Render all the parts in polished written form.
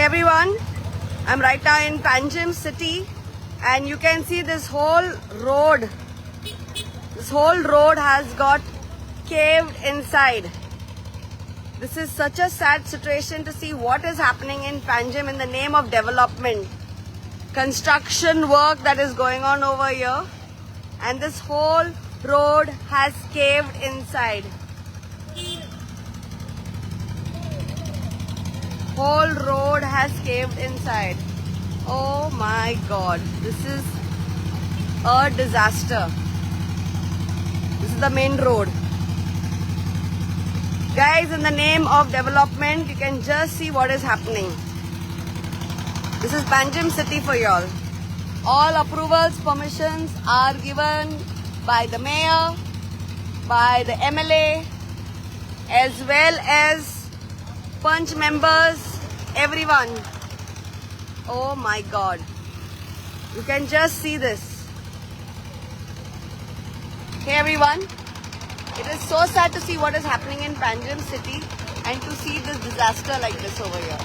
everyone, I'm right now in Panjim city and you can see this whole road has got caved inside. This is such a sad situation to see what is happening in Panjim in the name of development. Construction work that is going on over here and this whole road has caved inside. Whole road has caved inside. Oh my God, this is a disaster. This is the main road. Guys, in the name of development, you can just see what is happening. This is Panjim city for y'all. All approvals, permissions are given by the mayor, by the MLA, as well as Punch members, everyone. Oh my God. You can just see this. Hey everyone. It is so sad to see what is happening in Panjim city and to see this disaster like this over here.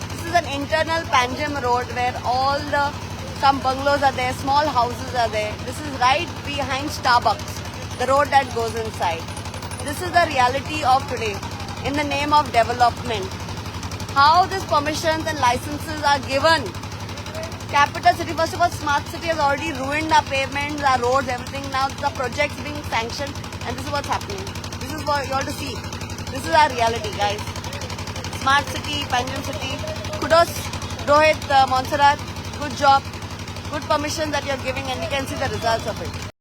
This is an internal Panjim road where some bungalows are there, small houses are there. This is right behind Starbucks, the road that goes inside. This is the reality of today in the name of development. How these permissions and licenses are given. Capital city, first of all, smart city has already ruined our pavements, our roads, everything. Now the projects being sanctioned and this is what's happening. This is for you all to see. This is our reality, guys. Smart city, Panjim city. Kudos, Rohit, Montserrat. Good job. Good permission that you're giving and we can see the results of it.